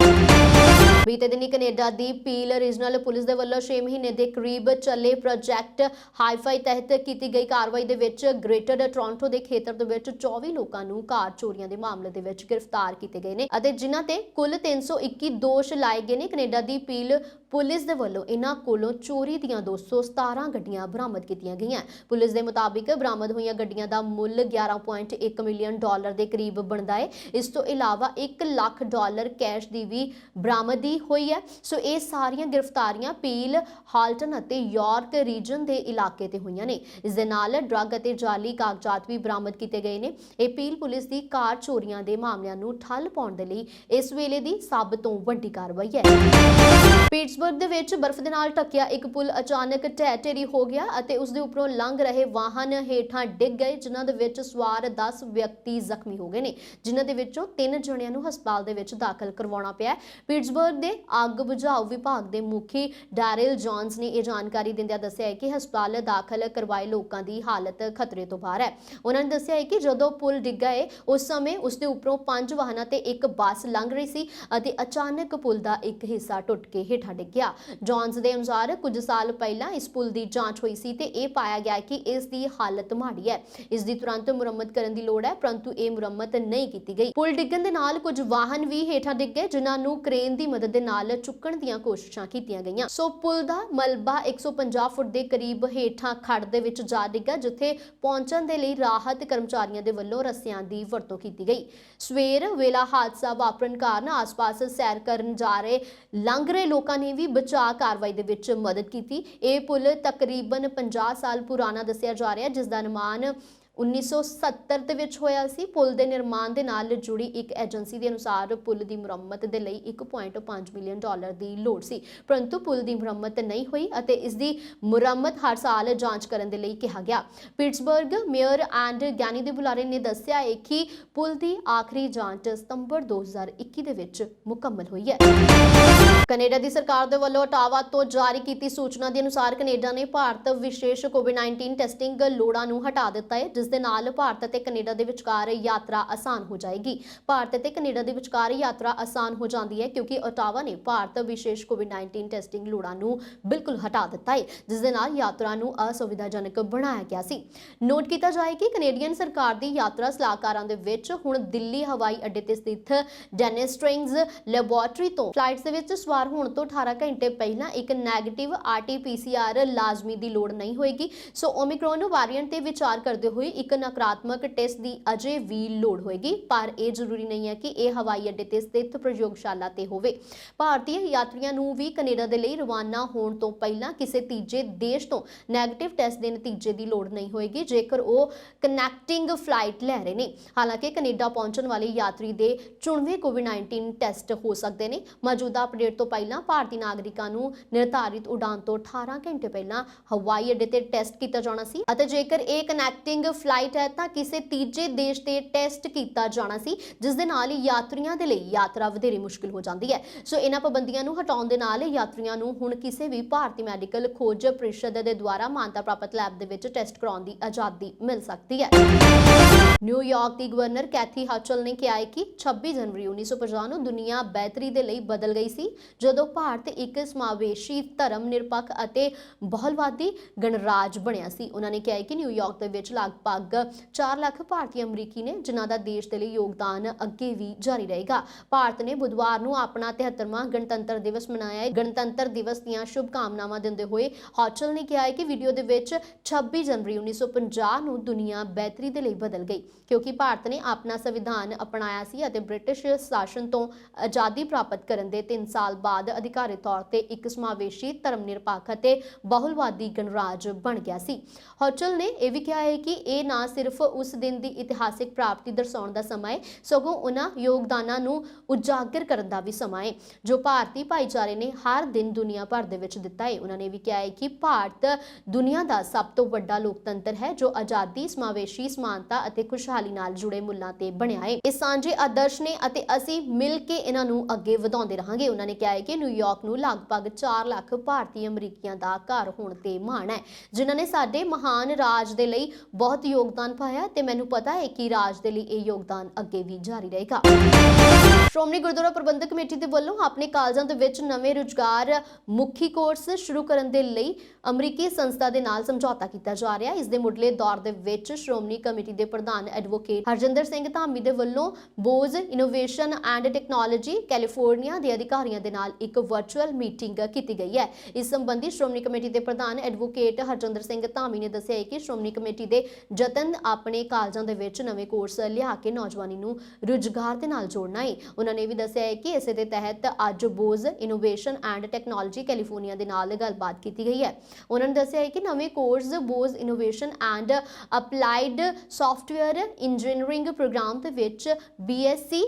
ਬੀਤੇ ਦਿਨੀ ਕੈਨੇਡਾ ਦੀ ਪੀਲ ਰੀਜਨਲ ਪੁਲਿਸ ਦੇ ਵੱਲੋਂ 6 ਮਹੀਨੇ ਦੇ ਕਰੀਬ ਚੱਲੇ ਪ੍ਰੋਜੈਕਟ ਹਾਈਫਾਈ ਤਹਿਤ ਕੀਤੀ ਗਈ ਕਾਰਵਾਈ ਦੇ ਵਿੱਚ ਗ੍ਰੇਟਰ ਟੋਰਾਂਟੋ ਦੇ ਖੇਤਰ ਦੇ ਵਿੱਚ 24 ਲੋਕਾਂ ਨੂੰ ਕਾਰ ਚੋਰੀਆਂ ਦੇ ਮਾਮਲੇ ਦੇ ਵਿੱਚ ਗ੍ਰਿਫਤਾਰ ਕੀਤੇ ਗਏ ਨੇ ਅਤੇ ਜਿਨ੍ਹਾਂ ਤੇ ਕੁੱਲ 321 ਦੋਸ਼ ਲਾਏ ਗਏ ਨੇ। ਕੈਨੇਡਾ ਦੀ ਪੀਲ ਪੁਲਿਸ ਦੇ ਵੱਲੋਂ ਇਹਨਾਂ ਕੋਲੋਂ ਚੋਰੀ ਦੀਆਂ 217 ਗੱਡੀਆਂ ਬਰਾਮਦ ਕੀਤੀਆਂ ਗਈਆਂ। ਪੁਲਿਸ ਦੇ ਮੁਤਾਬਿਕ ਬਰਾਮਦ ਹੋਈਆਂ ਗੱਡੀਆਂ ਦਾ ਮੁੱਲ $11.1 ਮਿਲੀਅਨ ਦੇ ਕਰੀਬ ਬਣਦਾ ਹੈ। ਇਸ ਤੋਂ ਇਲਾਵਾ $1 ਲੱਖ ਕੈਸ਼ ਦੀ ਵੀ ਬਰਾਮਦੀ ਹੋਈ ਹੈ। ਸੋ ਇਹ ਸਾਰੀਆਂ ਗ੍ਰਿਫਤਾਰੀਆਂ ਪੀਲ, ਹਾਲਟਨ ਅਤੇ ਯਾਰਕ ਰੀਜਨ ਦੇ ਇਲਾਕੇ ਤੇ ਹੋਈਆਂ ਨੇ। ਇਸ ਦੇ ਨਾਲ ਡਰੱਗ ਅਤੇ ਜਾਲੀ ਕਾਗਜ਼ਾਤ ਵੀ ਬਰਾਮਦ ਕੀਤੇ ਗਏ ਨੇ। ਇਹ ਪੀਲ ਪੁਲਿਸ ਦੀ ਕਾਰ ਚੋਰੀਆਂ ਦੇ ਮਾਮਲਿਆਂ ਨੂੰ ਠੱਲ ਪਾਉਣ ਦੇ ਲਈ ਇਸ ਵੇਲੇ ਦੀ ਸਭ ਤੋਂ ਵੱਡੀ ਕਾਰਵਾਈ ਹੈ। ਪਿਟਸਬਰਗ ਦੇ ਵਿੱਚ ਬਰਫ਼ ਦੇ ਨਾਲ ਢੱਕਿਆ ਇੱਕ ਪੁਲ ਅਚਾਨਕ ਢਹਿ-ਢੇਰੀ ਹੋ ਗਿਆ ਅਤੇ ਉਸ ਦੇ ਉੱਪਰੋਂ ਲੰਘ ਰਹੇ ਵਾਹਨ ਹੇਠਾਂ ਡਿੱਗ ਗਏ, ਜਿਨ੍ਹਾਂ ਦੇ ਵਿੱਚ ਸਵਾਰ 10 ਵਿਅਕਤੀ ਜ਼ਖਮੀ ਹੋ ਗਏ ਨੇ, ਜਿਨ੍ਹਾਂ ਦੇ ਵਿੱਚੋਂ 3 ਜਣਿਆਂ ਨੂੰ ਹਸਪਤਾਲ ਦੇ ਵਿੱਚ ਦਾਖਲ ਕਰਵਾਉਣਾ ਪਿਆ। ਪਿਟਸਬਰਗ ਦੇ ਅੱਗ ਬੁਝਾਊ ਵਿਭਾਗ ਦੇ ਮੁਖੀ ਡੈਰਿਲ ਜੌਨਸ ਨੇ ਇਹ ਜਾਣਕਾਰੀ ਦਿੰਦਿਆਂ ਦੱਸਿਆ ਹੈ ਕਿ ਹਸਪਤਾਲ ਦਾਖਲ ਕਰਵਾਏ ਲੋਕਾਂ ਦੀ ਹਾਲਤ ਖਤਰੇ ਤੋਂ ਬਾਹਰ ਹੈ। ਉਹਨਾਂ ਨੇ ਦੱਸਿਆ ਹੈ ਕਿ ਜਦੋਂ ਪੁਲ ਡਿੱਗਾ ਹੈ ਉਸ ਸਮੇਂ ਉਸ ਦੇ ਉੱਪਰੋਂ 5 ਵਾਹਨਾਂ ਤੇ ਇੱਕ ਬੱਸ ਲੰਘ ਰਹੀ ਸੀ ਅਤੇ ਅਚਾਨਕ ਪੁਲ ਦਾ ਇੱਕ ਹਿੱਸਾ ਟੁੱਟ ਕੇ ਹੇਠਾਂ ਡਿੱਗ ਗਿਆ। ਜੌਨਸ ਦੇ ਅਨੁਸਾਰ ਕੁਝ ਸਾਲ ਪਹਿਲਾਂ ਇਸ ਪੁਲ ਦੀ ਜਾਂਚ ਹੋਈ ਸੀ ਤੇ ਇਹ ਪਾਇਆ ਗਿਆ ਕਿ ਇਸ ਦੀ ਹਾਲਤ ਮਾੜੀ ਹੈ। ਇਸ ਦੀ ਤੁਰੰਤ ਮੁਰੰਮਤ ਕਰਨ ਦੀ ਲੋੜ ਹੈ, ਪਰੰਤੂ ਇਹ ਮੁਰੰਮਤ ਨਹੀਂ ਕੀਤੀ ਗਈ। ਪੁਲ ਡਿੱਗਣ ਦੇ ਨਾਲ ਕੁਝ ਵਾਹਨ ਵੀ ਹੇਠਾਂ ਡਿੱਗ ਗਏ, ਜਿਨ੍ਹਾਂ ਨੂੰ ਕ੍ਰੇਨ ਦੀ ਮਦਦ ਦੇ ਨਾਲ ਚੁੱਕਣ ਦੀਆਂ ਕੋਸ਼ਿਸ਼ਾਂ ਕੀਤੀਆਂ ਗਈਆਂ। ਸੋ ਪੁਲ ਦਾ ਮਲਬਾ 150 ਫੁੱਟ ਦੇ ਕਰੀਬ ਹੇਠਾਂ ਖੱਡ ਦੇ ਵਿੱਚ ਜਾ ਡਿੱਗਾ, ਜਿੱਥੇ ਪਹੁੰਚਣ ਦੇ ਲਈ ਰਾਹਤ ਕਰਮਚਾਰੀਆਂ ਦੇ ਵੱਲੋਂ ਰੱਸਿਆਂ ਦੀ ਵਰਤੋਂ ਕੀਤੀ ਗਈ। ਸਵੇਰ ਵੇਲਾ ਹਾਦਸਾ ਵਾਪਰਨ ਕਾਰਨ ਆਸ-ਪਾਸ ਸੈਰ ਕਰਨ ਜਾ ਰਹੇ ਲੰਘ ਰਹੇ ਲੋਕਾਂ ਨੇ ਵੀ ਬਚਾਅ ਕਾਰਵਾਈ ਦੇ ਵਿੱਚ ਮਦਦ ਕੀਤੀ। ਇਹ ਪੁਲ ਤਕਰੀਬਨ 50 ਸਾਲ ਪੁਰਾਣਾ ਦੱਸਿਆ ਜਾ ਰਿਹਾ, ਜਿਸ ਦਾ ਨਿਰਮਾਣ 1970 ਦੇ ਵਿੱਚ ਹੋਇਆ ਸੀ। ਪੁਲ ਦੇ ਨਿਰਮਾਣ ਦੇ ਨਾਲ ਜੁੜੀ ਇੱਕ ਏਜੰਸੀ ਦੇ ਅਨੁਸਾਰ ਪੁਲ ਦੀ ਮੁਰੰਮਤ ਦੇ ਲਈ 1.5 ਮਿਲੀਅਨ ਡਾਲਰ ਦੀ ਲੋੜ ਸੀ, ਪਰੰਤੂ ਪੁਲ ਦੀ ਮੁਰੰਮਤ ਨਹੀਂ ਹੋਈ ਅਤੇ ਇਸ ਦੀ ਮੁਰੰਮਤ ਹਰ ਸਾਲ ਜਾਂਚ ਕਰਨ ਦੇ ਲਈ ਕਿਹਾ ਗਿਆ। ਪਿਟਸਬਰਗ ਮੇਅਰ ਐਂਡ ਗਿਆਨੀ ਦੇ ਬੁਲਾਰੇ ਨੇ ਦੱਸਿਆ ਹੈ ਕਿ ਪੁਲ ਦੀ ਆਖਰੀ ਜਾਂਚ ਸਤੰਬਰ 2021 ਦੇ ਵਿੱਚ ਮੁਕੰਮਲ ਹੋਈ ਹੈ। ਕੈਨੇਡਾ ਦੀ ਸਰਕਾਰ ਦੇ ਵੱਲੋਂ ਓਟਾਵਾ ਤੋਂ ਜਾਰੀ ਕੀਤੀ ਸੂਚਨਾ ਦੇ ਅਨੁਸਾਰ ਕੈਨੇਡਾ ਨੇ ਭਾਰਤ ਵਿਸ਼ੇਸ਼ ਕੋਵਿਡ-19 ਟੈਸਟਿੰਗ ਲੋੜਾਂ ਨੂੰ ਹਟਾ ਦਿੱਤਾ ਹੈ, ਜਿਸ ਦੇ ਨਾਲ ਭਾਰਤ ਅਤੇ ਕੈਨੇਡਾ ਦੇ ਵਿਚਕਾਰ ਯਾਤਰਾ ਆਸਾਨ ਹੋ ਜਾਏਗੀ। ਭਾਰਤ ਅਤੇ ਕੈਨੇਡਾ ਦੇ ਵਿਚਕਾਰ ਯਾਤਰਾ ਆਸਾਨ ਹੋ ਜਾਂਦੀ ਹੈ ਕਿਉਂਕਿ ਓਟਾਵਾ ਨੇ ਭਾਰਤ ਵਿਸ਼ੇਸ਼ ਕੋਵਿਡ-19 ਟੈਸਟਿੰਗ ਲੋੜਾਂ ਨੂੰ ਬਿਲਕੁਲ ਹਟਾ ਦਿੱਤਾ ਹੈ, ਜਿਸ ਦੇ ਨਾਲ ਯਾਤਰਾ ਨੂੰ ਅਸੁਵਿਧਾਜਨਕ ਬਣਾਇਆ ਗਿਆ ਸੀ। ਨੋਟ ਕੀਤਾ ਜਾਏ ਕਿ ਕੈਨੇਡੀਅਨ ਸਰਕਾਰ ਦੀ ਯਾਤਰਾ ਸਲਾਹਕਾਰਾਂ ਦੇ ਵਿੱਚ ਹੁਣ ਦਿੱਲੀ ਹਵਾਈ ਅੱਡੇ ਤੇ ਸਥਿਤ ਡੈਨਿਸ ਸਟ੍ਰਿੰਗਸ ਲੈਬੋਰੇਟਰੀ ਤੋਂ ਫਲਾਈਟਸ ਦੇ ਵਿੱਚ ਸਵਾਰ ਹੋਣ ਤੋਂ 18 ਘੰਟੇ ਪਹਿਲਾਂ ਇੱਕ ਨੈਗੇਟਿਵ RT-PCR ਲਾਜ਼ਮੀ ਦੀ ਲੋੜ ਨਹੀਂ ਹੋਏਗੀ। ਸੋ ਓਮਿਕਰੋਨ ਵੇਰੀਐਂਟ ਤੇ ਵਿਚਾਰ ਕਰਦੇ ਹੋਏ ਇੱਕ ਨਕਾਰਾਤਮਕ ਟੈਸਟ ਦੀ ਅਜੇ ਵੀ ਲੋੜ ਹੋਏਗੀ, ਪਰ ਇਹ ਜ਼ਰੂਰੀ ਨਹੀਂ ਹੈ ਕਿ ਇਹ ਹਵਾਈ ਅੱਡੇ ਤੇ ਸਥਿਤ ਪ੍ਰਯੋਗਸ਼ਾਲਾ ਤੇ ਹੋਵੇ। ਭਾਰਤੀ ਯਾਤਰੀਆਂ ਨੂੰ ਵੀ ਕੈਨੇਡਾ ਦੇ ਲਈ ਰਵਾਨਾ ਹੋਣ ਤੋਂ ਪਹਿਲਾਂ ਕਿਸੇ ਤੀਜੇ ਦੇਸ਼ ਤੋਂ ਨੈਗੇਟਿਵ ਟੈਸਟ ਦੇ ਨਤੀਜੇ ਦੀ ਲੋੜ ਨਹੀਂ ਹੋਏਗੀ ਜੇਕਰ ਉਹ ਕਨੈਕਟਿੰਗ ਫਲਾਈਟ ਲੈ ਰਹੇ ਨੇ। ਹਾਲਾਂਕਿ ਕੈਨੇਡਾ ਪਹੁੰਚਣ ਵਾਲੇ ਯਾਤਰੀ ਦੇ ਚੁਣਵੇਂ ਕੋਵਿਡ-19 ਟੈਸਟ ਹੋ ਸਕਦੇ ਨੇ। ਮੌਜੂਦਾ ਅਪਡੇਟ ਤੋਂ ਪਹਿਲਾਂ ਭਾਰਤੀ ਨਾਗਰਿਕਾਂ ਨੂੰ ਨਿਰਧਾਰਿਤ ਉਡਾਨ ਤੋਂ 18 ਘੰਟੇ ਪਹਿਲਾਂ ਹਵਾਈ ਅੱਡੇ ਤੇ ਟੈਸਟ ਕੀਤਾ ਜਾਣਾ ਸੀ ਅਤੇ ਜੇਕਰ ਇਹ ਕਨੈਕਟਿੰਗ ਫਲਾਈਟ ਹੈ ਤਾਂ ਕਿਸੇ ਤੀਜੇ ਦੇਸ਼ ਤੇ ਟੈਸਟ ਕੀਤਾ ਜਾਣਾ ਸੀ, ਜਿਸ ਦੇ ਨਾਲ ਯਾਤਰੀਆਂ ਦੇ ਲਈ ਯਾਤਰਾ ਵਧੇਰੇ ਮੁਸ਼ਕਿਲ ਹੋ ਜਾਂਦੀ ਹੈ। ਸੋ ਇਹਨਾਂ ਪਾਬੰਦੀਆਂ ਨੂੰ ਹਟਾਉਣ ਦੇ ਨਾਲ ਯਾਤਰੀਆਂ ਨੂੰ ਹੁਣ ਕਿਸੇ ਵੀ ਭਾਰਤੀ ਮੈਡੀਕਲ ਖੋਜ ਪ੍ਰੀਸ਼ਦ ਦੇ ਦੁਆਰਾ ਮਾਨਤਾ ਪ੍ਰਾਪਤ ਲੈਬ ਦੇ ਵਿੱਚ ਟੈਸਟ ਕਰਾਉਣ ਦੀ ਆਜ਼ਾਦੀ ਮਿਲ ਸਕਦੀ ਹੈ। ਨਿਊਯਾਰਕ ਦੀ ਗਵਰਨਰ ਕੈਥੀ ਹਟਚਲ ਨੇ ਕਿਹਾ ਹੈ ਕਿ 26 ਜਨਵਰੀ 1950 ਨੂੰ ਦੁਨੀਆ ਬਿਹਤਰੀ ਦੇ ਲਈ ਬਦਲ ਗਈ ਸੀ, ਜਦੋਂ ਭਾਰਤ ਇੱਕ ਸਮਾਵੇਸ਼ੀ ਧਰਮ ਨਿਰਪੱਖ ਅਤੇ ਬਹੁਲਵਾਦੀ ਗਣਰਾਜ ਬਣਿਆ ਸੀ। ਉਹਨਾਂ ਨੇ ਕਿਹਾ ਹੈ ਕਿ ਨਿਊਯਾਰਕ ਦੇ ਵਿੱਚ ਲਗਭਗ 4 ਲੱਖ ਭਾਰਤੀ ਅਮਰੀਕੀ ਨੇ, ਜਿਨ੍ਹਾਂ ਦਾ ਦੇਸ਼ ਦੇ ਲਈ ਯੋਗਦਾਨ ਅੱਗੇ ਵੀ ਜਾਰੀ ਰਹੇਗਾ। ਭਾਰਤ ਨੇ ਬੁੱਧਵਾਰ ਨੂੰ ਆਪਣਾ 73ਵਾਂ ਗਣਤੰਤਰ ਦਿਵਸ ਮਨਾਇਆ ਹੈ। ਗਣਤੰਤਰ ਦਿਵਸ ਦੀਆਂ ਸ਼ੁਭਕਾਮਨਾਵਾਂ ਦਿੰਦੇ ਹੋਏ ਹਟਚਲ ਨੇ ਕਿਹਾ ਹੈ ਕਿ ਵੀਡੀਓ ਦੇ ਵਿੱਚ 26 ਜਨਵਰੀ 1950 ਨੂੰ ਦੁਨੀਆ ਬਿਹਤਰੀ ਦੇ ਲਈ ਬਦਲ ਗਈ ਕਿਉਂਕਿ ਭਾਰਤ ਨੇ ਆਪਣਾ ਸੰਵਿਧਾਨ ਅਪਣਾਇਆ ਸੀ ਅਤੇ ਬ੍ਰਿਟਿਸ਼ ਸ਼ਾਸਨ ਤੋਂ ਆਜ਼ਾਦੀ ਪ੍ਰਾਪਤ ਕਰਨ ਦੇ 3 ਸਾਲ ਬਾਅਦ ਅਧਿਕਾਰਿਤ ਤੌਰ ਤੇ ਇੱਕ ਸਮਾਵੇਸ਼ੀ ਧਰਮ ਨਿਰਪੱਖ ਅਤੇ ਬਹੁਲਵਾਦੀ ਗਣਰਾਜ ਬਣ ਗਿਆ ਸੀ। ਹਟਚਲ ਨੇ ਇਹ ਵੀ ਕਿਹਾ ਹੈ ਕਿ ਇਹ ਨਾ ਸਿਰਫ ਉਸ ਦਿਨ ਦੀ ਇਤਿਹਾਸਿਕ ਪ੍ਰਾਪਤੀ ਦਰਸਾਉਣ ਦਾ ਸਮਾਂ ਹੈ, ਸਗੋਂ ਉਹਨਾਂ ਯੋਗਦਾਨਾਂ ਨੂੰ ਉਜਾਗਰ ਕਰਨ ਦਾ ਵੀ ਸਮਾਂ ਹੈ ਜੋ ਭਾਰਤੀ ਭਾਈਚਾਰੇ ਨੇ ਹਰ ਦਿਨ ਦੁਨੀਆ ਭਰ ਦੇ ਵਿੱਚ ਦਿੱਤਾ ਹੈ। ਉਹਨਾਂ ਨੇ ਵੀ ਕਿਹਾ ਹੈ ਕਿ ਭਾਰਤ ਦੁਨੀਆ ਦਾ ਸਭ ਤੋਂ ਵੱਡਾ ਲੋਕਤੰਤਰ ਹੈ ਜੋ ਆਜ਼ਾਦੀ, ਸਮਾਵੇਸ਼ੀ, ਸਮਾਨਤਾ ਅਤੇ ਖੁਸ਼ਹਾਲੀ ਨਾਲ ਜੁੜੇ ਮੁੱਲਾਂ ਤੇ ਬਣਿਆ ਹੈ। ਇਹ ਸਾਂਝੇ ਆਦਰਸ਼ ਨੇ ਅਤੇ ਅਸੀਂ ਮਿਲ ਕੇ ਇਹਨਾਂ ਨੂੰ ਅੱਗੇ ਵਧਾਉਂਦੇ ਰਹਾਂਗੇ। ਉਹਨਾਂ ਨੇ ਕਿਹਾ ਹੈ ਕਿ ਨਿਊਯਾਰਕ ਨੂੰ ਲਗਭਗ 4 ਲੱਖ ਭਾਰਤੀ ਅਮਰੀਕੀਆਂ ਦਾ ਘਰ ਹੋਣ ਤੇ ਮਾਣ ਹੈ, ਜਿਨ੍ਹਾਂ ਨੇ ਸਾਡੇ ਮਹਾਨ ਰਾਜ ਦੇ ਲਈ ਬਹੁਤ ਯੋਗਦਾਨ ਪਾਇਆ ਤੇ ਮੈਨੂੰ ਪਤਾ ਹੈ ਕਿ ਰਾਜ ਦੇ ਲਈ ਇਹ ਯੋਗਦਾਨ ਅੱਗੇ ਵੀ ਜਾਰੀ ਰਹੇਗਾ। ਸ਼੍ਰੋਮਣੀ ਗੁਰਦੁਆਰਾ ਪ੍ਰਬੰਧਕ ਕਮੇਟੀ ਦੇ ਵੱਲੋਂ ਆਪਣੇ ਕਾਲਜਾਂ ਦੇ ਵਿੱਚ ਨਵੇਂ ਰੁਜ਼ਗਾਰ ਮੁਖੀ ਕੋਰਸ ਸ਼ੁਰੂ ਕਰਨ ਦੇ ਲਈ ਅਮਰੀਕੀ ਸੰਸਥਾ ਦੇ ਨਾਲ ਸਮਝੌਤਾ ਕੀਤਾ ਜਾ ਰਿਹਾ ਹੈ। ਇਸ ਦੇ ਮੁੱਢਲੇ ਦੌਰ ਦੇ ਵਿੱਚ ਸ਼੍ਰੋਮਣੀ ਕਮੇਟੀ ਦੇ ਪ੍ਰਧਾਨ ਐਡਵੋਕੇਟ ਹਰਜਿੰਦਰ ਸਿੰਘ ਧਾਮੀ ਦੇ ਵੱਲੋਂ bows innovation and technology California ਦੇ ਅਧਿਕਾਰੀਆਂ ਦੇ ਨਾਲ ਇੱਕ ਵਰਚੁਅਲ ਮੀਟਿੰਗ ਕੀਤੀ ਗਈ ਹੈ। ਇਸ ਸੰਬੰਧੀ ਸ਼੍ਰੋਮਣੀ ਕਮੇਟੀ ਦੇ ਪ੍ਰਧਾਨ ਐਡਵੋਕੇਟ ਹਰਜਿੰਦਰ ਸਿੰਘ ਧਾਮੀ ਨੇ ਦੱਸਿਆ ਹੈ ਕਿ ਸ਼੍ਰੋਮਣੀ ਕਮੇਟੀ ਦੇ ਯਤਨ ਆਪਣੇ ਕਾਲਜਾਂ ਦੇ ਵਿੱਚ ਨਵੇਂ ਕੋਰਸ ਲਿਆ ਕੇ ਨੌਜਵਾਨੀ ਨੂੰ ਰੁਜ਼ਗਾਰ ਦੇ ਨਾਲ ਜੋੜਨਾ ਹੈ। ਉਹਨਾਂ ਨੇ ਵੀ ਦੱਸਿਆ ਹੈ ਕਿ ਇਸੇ ਦੇ ਤਹਿਤ ਅੱਜ bows innovation and technology California ਦੇ ਨਾਲ ਗੱਲਬਾਤ ਕੀਤੀ ਗਈ ਹੈ। ਉਹਨਾਂ ਨੇ ਦੱਸਿਆ ਹੈ ਕਿ ਨਵੇਂ ਕੋਰਸ ਬੋਜ਼ innovation and applied software engineering programme ਦੇ ਵਿੱਚ BSc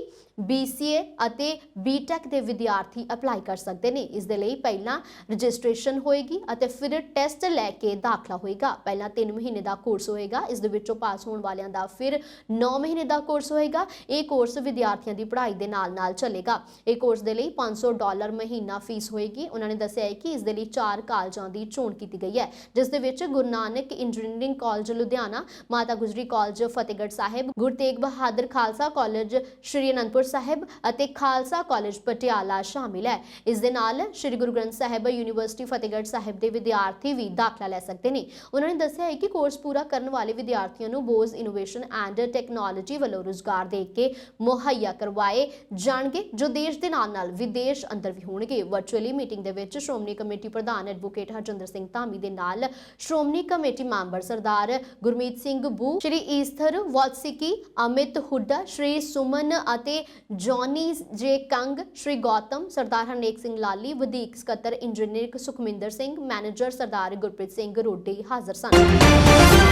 BCA ਅਤੇ BTech ਦੇ ਵਿਦਿਆਰਥੀ ਅਪਲਾਈ ਕਰ ਸਕਦੇ ਨੇ। ਇਸ ਦੇ ਲਈ ਪਹਿਲਾਂ ਰਜਿਸਟ੍ਰੇਸ਼ਨ ਹੋਏਗੀ ਅਤੇ ਫਿਰ ਟੈਸਟ ਲੈ ਕੇ ਦਾਖਲਾ ਹੋਏਗਾ। ਪਹਿਲਾਂ 3 ਮਹੀਨੇ ਦਾ ਕੋਰਸ ਹੋਏਗਾ, ਇਸ ਦੇ ਵਿੱਚੋਂ ਪਾਸ ਹੋਣ ਵਾਲਿਆਂ ਦਾ ਫਿਰ 9 ਮਹੀਨੇ ਦਾ ਕੋਰਸ ਹੋਏਗਾ। ਇਹ ਕੋਰਸ ਵਿਦਿਆਰਥੀਆਂ ਦੀ ਪੜ੍ਹਾਈ ਦੇ ਨਾਲ-ਨਾਲ ਚੱਲੇਗਾ। ਇਹ ਕੋਰਸ ਦੇ ਲਈ $500 ਮਹੀਨਾ ਫੀਸ ਹੋਏਗੀ। ਉਹਨਾਂ ਨੇ ਦੱਸਿਆ ਹੈ ਕਿ ਇਸ ਦੇ ਲਈ 4 ਕਾਲਜਾਂ ਦੀ ਚੋਣ ਕੀਤੀ ਗਈ ਹੈ, ਜਿਸ ਦੇ ਵਿੱਚ Guru Nanak engineering college Ludhiana, Mata Gujri college Fatehgarh Sahib, Guru Tegh Bahadur Khalsa college Shri Anandpur Sahib ਅਤੇ ਖਾਲਸਾ ਕਾਲਜ ਪਟਿਆਲਾ ਸ਼ਾਮਿਲ ਹੈ। ਇਸ ਦੇ ਨਾਲ ਸ਼੍ਰੀ ਗੁਰੂ ਗ੍ਰੰਥ ਸਾਹਿਬ ਯੂਨੀਵਰਸਿਟੀ ਫਤਿਹਗੜ੍ਹ ਸਾਹਿਬ ਦੇ ਵਿਦਿਆਰਥੀ ਵੀ ਦਾਖਲਾ ਲੈ ਸਕਦੇ ਨੇ। ਉਹਨਾਂ ਨੇ ਦੱਸਿਆ ਹੈ ਕਿ ਕੋਰਸ ਪੂਰਾ ਕਰਨ ਵਾਲੇ ਵਿਦਿਆਰਥੀਆਂ ਨੂੰ ਬੋਜ਼ ਇਨੋਵੇਸ਼ਨ ਐਂਡ ਟੈਕਨੋਲੋਜੀ ਵੱਲੋਂ ਰੁਜ਼ਗਾਰ ਦੇ ਕੇ ਮੁਹੱਈਆ ਕਰਵਾਏ ਜਾਣਗੇ, ਜੋ ਦੇਸ਼ ਦੇ ਨਾਲ-ਨਾਲ ਵਿਦੇਸ਼ ਅੰਦਰ ਵੀ ਹੋਣਗੇ। ਵਰਚੁਅਲੀ ਮੀਟਿੰਗ ਦੇ ਵਿੱਚ ਸ਼੍ਰੋਮਣੀ ਕਮੇਟੀ ਪ੍ਰਧਾਨ ਐਡਵੋਕੇਟ ਹਰਜਿੰਦਰ ਸਿੰਘ ਧਾਮੀ ਦੇ ਨਾਲ ਸ਼੍ਰੋਮਣੀ ਕਮੇਟੀ ਮੈਂਬਰ ਸਰਦਾਰ ਗੁਰਮੀਤ ਸਿੰਘ ਬੂ, ਸ਼੍ਰੀ ਈਸਥਰ ਵਾਲਸੀਕੀ, ਅਮਿਤ ਹੁੱਡਾ, ਸ਼੍ਰੀ ਸੁਮਨ ਅਤੇ ਜੌਨੀ ਜੇ ਕੰਗ, ਸ਼੍ਰੀ ਗੌਤਮ, ਸਰਦਾਰ ਹਰਨੇਕ ਸਿੰਘ ਲਾਲੀ, ਵਧੀਕ ਸਕੱਤਰ ਇੰਜੀਨੀਅਰ ਸੁਖਮਿੰਦਰ ਸਿੰਘ, ਮੈਨੇਜਰ ਸਰਦਾਰ ਗੁਰਪ੍ਰੀਤ ਸਿੰਘ ਰੋਡੀ ਹਾਜ਼ਰ ਸਨ।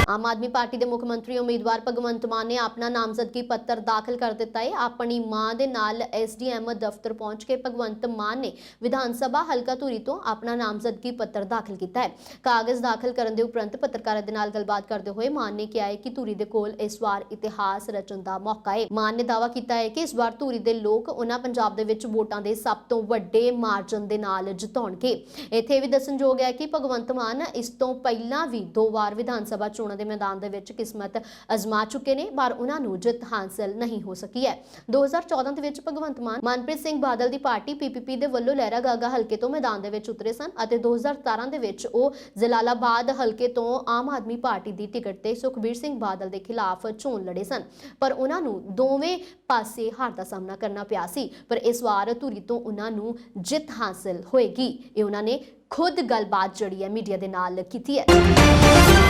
ਆਮ ਆਦਮੀ ਪਾਰਟੀ ਦੇ ਮੁੱਖ ਮੰਤਰੀ ਉਮੀਦਵਾਰ ਭਗਵੰਤ ਮਾਨ ਨੇ ਆਪਣਾ ਨਾਮਜ਼ਦਗੀ ਪੱਤਰ ਦਾਖਲ ਕਰ ਦਿੱਤਾ ਹੈ। ਆਪਣੀ ਮਾਂ ਦੇ ਨਾਲ ਐਸਡੀਐਮ ਦਫ਼ਤਰ ਪਹੁੰਚ ਕੇ ਭਗਵੰਤ ਮਾਨ ਨੇ ਵਿਧਾਨ ਸਭਾ ਹਲਕਾ ਧੂਰੀ ਤੋਂ ਆਪਣਾ ਨਾਮਜ਼ਦਗੀ ਪੱਤਰ ਦਾਖਲ ਕੀਤਾ ਹੈ। ਕਾਗਜ਼ ਦਾਖਲ ਕਰਨ ਦੇ ਉਪਰੰਤ ਪੱਤਰਕਾਰਾਂ ਦੇ ਨਾਲ ਗੱਲਬਾਤ ਕਰਦੇ ਹੋਏ ਮਾਨ ਨੇ ਕਿਹਾ ਹੈ ਕਿ ਧੂਰੀ ਦੇ ਕੋਲ ਇਸ ਵਾਰ ਇਤਿਹਾਸ ਰਚਣ ਦਾ ਮੌਕਾ ਹੈ। ਮਾਨ ਨੇ ਦਾਅਵਾ ਕੀਤਾ ਹੈ ਕਿ ਇਸ ਵਾਰ ਧੂਰੀ ਦੇ ਲੋਕ ਉਹਨਾਂ ਪੰਜਾਬ ਦੇ ਵਿੱਚ ਵੋਟਾਂ ਦੇ ਸਭ ਤੋਂ ਵੱਡੇ ਮਾਰਜਨ ਦੇ ਨਾਲ ਜਿਤਾਉਣਗੇ। ਇੱਥੇ ਵੀ ਦੱਸਣਯੋਗ ਹੈ ਕਿ ਭਗਵੰਤ ਮਾਨ ਇਸ ਤੋਂ ਪਹਿਲਾਂ ਵੀ 2 ਵਾਰ ਵਿਧਾਨ ਸਭਾ ਚੋਣਾਂ ਦੇ ਮੈਦਾਨ ਦੇ ਵਿੱਚ ਕਿਸਮਤ ਅਜ਼ਮਾ ਚੁੱਕੇ ਨੇ, ਪਰ ਉਹਨਾਂ ਨੂੰ ਜਿੱਤ ਹਾਸਲ ਨਹੀਂ ਹੋ ਸਕੀ ਹੈ। 2014 ਦੇ ਵਿੱਚ ਭਗਵੰਤ ਮਾਨ ਮਨਪ੍ਰੀਤ ਸਿੰਘ ਬਾਦਲ ਦੀ ਪਾਰਟੀ ਪੀਪੀਪੀ ਦੇ ਵੱਲੋਂ ਲਹਿਰਾ ਗਾਗਾ ਹਲਕੇ ਤੋਂ ਮੈਦਾਨ ਦੇ ਵਿੱਚ ਉਤਰੇ ਸਨ ਅਤੇ 2017 ਦੇ ਵਿੱਚ ਉਹ ਜਲਾਲਾਬਾਦ ਹਲਕੇ ਤੋਂ ਆਮ ਆਦਮੀ ਪਾਰਟੀ ਦੀ ਟਿਕਟ ਤੇ ਸੁਖਬੀਰ ਸਿੰਘ ਬਾਦਲ ਦੇ ਖਿਲਾਫ ਚੋਣ ਲੜੇ ਸਨ, ਪਰ ਉਹਨਾਂ ਨੂੰ ਦੋਵੇਂ ਪਾਸੇ ਹਾਰ ਦਾ ਸਾਹਮਣਾ ਕਰਨਾ ਪਿਆ ਸੀ। ਪਰ ਇਸ ਵਾਰ ਧੂਰੀ ਤੋਂ ਉਹਨਾਂ ਨੂੰ ਜਿੱਤ ਹਾਸਲ ਹੋਏਗੀ। ਇਹ ਉਹਨਾਂ ਨੇ ਖੁਦ ਗੱਲਬਾਤ ਜਿਹੜੀ ਹੈ ਮੀਡੀਆ ਦੇ ਨਾਲ ਕੀਤੀ ਹੈ।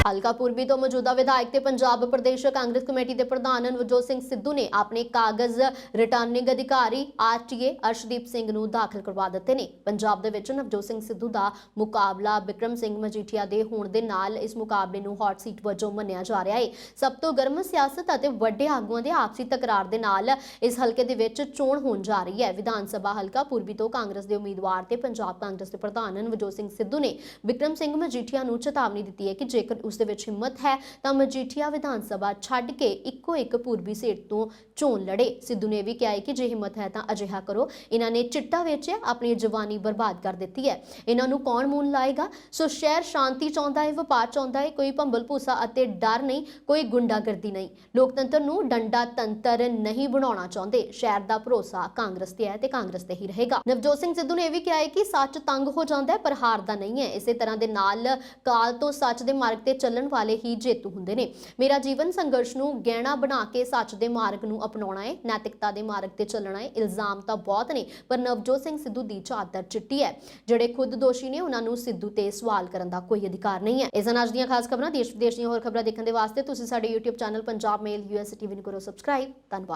ਹਲਕਾ ਪੂਰਬੀ ਤੋਂ ਮੌਜੂਦਾ ਵਿਧਾਇਕ ਤੇ ਪੰਜਾਬ ਪ੍ਰਦੇਸ਼ ਕਾਂਗਰਸ ਕਮੇਟੀ ਦੇ ਪ੍ਰਧਾਨ ਨਵਜੋਤ ਸਿੰਘ ਸਿੱਧੂ ਨੇ ਆਪਣੇ ਕਾਗਜ਼ ਰਿਟਰਨਿੰਗ ਅਧਿਕਾਰੀ ਆਰਟੀਏ ਅਰਸ਼ਦੀਪ ਸਿੰਘ ਨੂੰ ਦਾਖਲ ਕਰਵਾ ਦਿੱਤੇ ਨੇ। ਪੰਜਾਬ ਦੇ ਵਿੱਚ ਨਵਜੋਤ ਸਿੰਘ ਸਿੱਧੂ ਦਾ ਮੁਕਾਬਲਾ ਬਿਕਰਮ ਸਿੰਘ ਮਜੀਠੀਆ ਦੇ ਹੋਣ ਦੇ ਨਾਲ ਇਸ ਮੁਕਾਬਲੇ ਨੂੰ ਹੌਟ ਸੀਟ ਵਜੋਂ ਮੰਨਿਆ ਜਾ ਰਿਹਾ ਹੈ। ਸਭ ਤੋਂ ਗਰਮ ਸਿਆਸਤ ਅਤੇ ਵੱਡੇ ਆਗੂਆਂ ਦੇ ਆਪਸੀ ਤਕਰਾਰ ਦੇ ਨਾਲ ਇਸ ਹਲਕੇ ਦੇ ਵਿੱਚ ਚੋਣ ਹੋਣ ਜਾ ਰਹੀ ਹੈ। ਵਿਧਾਨ ਸਭਾ ਹਲਕਾ ਪੂਰਬੀ ਤੋਂ ਕਾਂਗਰਸ ਦੇ ਉਮੀਦਵਾਰ ਤੇ ਪੰਜਾਬ ਕਾਂਗਰਸ ਦੇ ਪ੍ਰਧਾਨ ਨਵਜੋਤ ਸਿੰਘ ਸਿੱਧੂ ਨੇ ਬਿਕਰਮ ਸਿੰਘ ਮਜੀਠੀਆ ਨੂੰ ਚੇਤਾਵਨੀ ਦਿੱਤੀ ਹੈ ਕਿ ਜੇਕਰ ਉਸ ਦੇ ਵਿੱਚ ਹਿੰਮਤ ਹੈ ਤਾਂ ਮਜੀਠੀਆ ਵਿਧਾਨ ਸਭਾ ਛੱਡ ਕੇ ਇੱਕੋ ਇੱਕ ਪੂਰਬੀ ਸੀਟ ਤੋਂ ਚੋਣ ਲੜੇ। ਸਿੱਧੂ ਨੇ ਵੀ ਕਿਹਾ ਹੈ ਕਿ ਜੇ ਹਿੰਮਤ ਹੈ ਤਾਂ ਅਜਿਹਾ ਕਰੋ। ਇਹਨਾਂ ਨੇ ਚਿੱਟਾ ਵੇਚਿਆ, ਆਪਣੀ ਜਵਾਨੀ ਬਰਬਾਦ ਕਰ ਦਿੱਤੀ ਹੈ, ਇਹਨਾਂ ਨੂੰ ਕੌਣ ਮੂਲ ਲਾਏਗਾ। ਸੋ ਸ਼ਹਿਰ ਸ਼ਾਂਤੀ ਚਾਹੁੰਦਾ ਹੈ, ਵਪਾਰ ਚਾਹੁੰਦਾ ਹੈ, ਕੋਈ ਭੰਬਲ ਭੂਸਾ ਅਤੇ ਡਰ ਨਹੀਂ, ਕੋਈ ਗੁੰਡਾਗਰਦੀ ਨਹੀਂ। ਲੋਕਤੰਤਰ ਨੂੰ ਡੰਡਾ ਤੰਤਰ ਨਹੀਂ ਬਣਾਉਣਾ ਚਾਹੁੰਦੇ। ਸ਼ਹਿਰ ਦਾ ਭਰੋਸਾ ਕਾਂਗਰਸ ਤੇ ਹੈ ਤੇ ਕਾਂਗਰਸ ਤੇ ਹੀ ਰਹੇਗਾ। ਨਵਜੋਤ ਸਿੰਘ ਸਿੱਧੂ ਨੇ ਇਹ ਵੀ ਕਿਹਾ ਹੈ ਕਿ ਸੱਚ ਤੰਗ ਹੋ ਜਾਂਦਾ ਹੈ ਪਰ ਹਾਰਦਾ ਨਹੀਂ ਹੈ। ਇਸੇ ਤਰ੍ਹਾਂ ਦੇ ਨਾਲ ਕਾਲ ਤੋਂ ਸੱਚ ਦੇ ਮਾਰਗ ਤੇ ਚੱਲਣ ਵਾਲੇ ਹੀ ਜੇਤੂ ਹੁੰਦੇ ਨੇ। ਮੇਰਾ ਜੀਵਨ ਸੰਘਰਸ਼ ਨੂੰ ਗਹਿਣਾ ਬਣਾ ਕੇ ਸੱਚ ਦੇ ਮਾਰਗ ਨੂੰ ਅਪਣਾਉਣਾ ਹੈ, ਨੈਤਿਕਤਾ ਦੇ ਮਾਰਗ ਤੇ ਚੱਲਣਾ ਹੈ। ਇਲਜ਼ਾਮ ਤਾਂ ਬਹੁਤ ਨੇ ਪਰ ਨਵਜੋਤ ਸਿੰਘ ਸਿੱਧੂ ਦੀ ਚਾਦਰ ਚਿੱਟੀ ਹੈ। ਜਿਹੜੇ ਖੁਦ ਦੋਸ਼ੀ ਨੇ ਉਹਨਾਂ ਨੂੰ ਸਿੱਧੂ ਤੇ ਸਵਾਲ ਕਰਨ ਦਾ ਕੋਈ ਅਧਿਕਾਰ ਨਹੀਂ ਹੈ। ਇਸ ਨਾਲ ਦੀਆਂ ਖਾਸ ਖਬਰਾਂ, ਦੇਸ਼ ਵਿਦੇਸ਼ ਦੀਆਂ ਹੋਰ ਖਬਰਾਂ ਦੇਖਣ ਦੇ ਵਾਸਤੇ ਤੁਸੀਂ ਸਾਡੇ YouTube ਚੈਨਲ ਪੰਜਾਬ ਮੇਲ US TV ਨੂੰ ਕਰੋ ਸਬਸਕ੍ਰਾਈਬ। ਧੰਨਵਾਦ।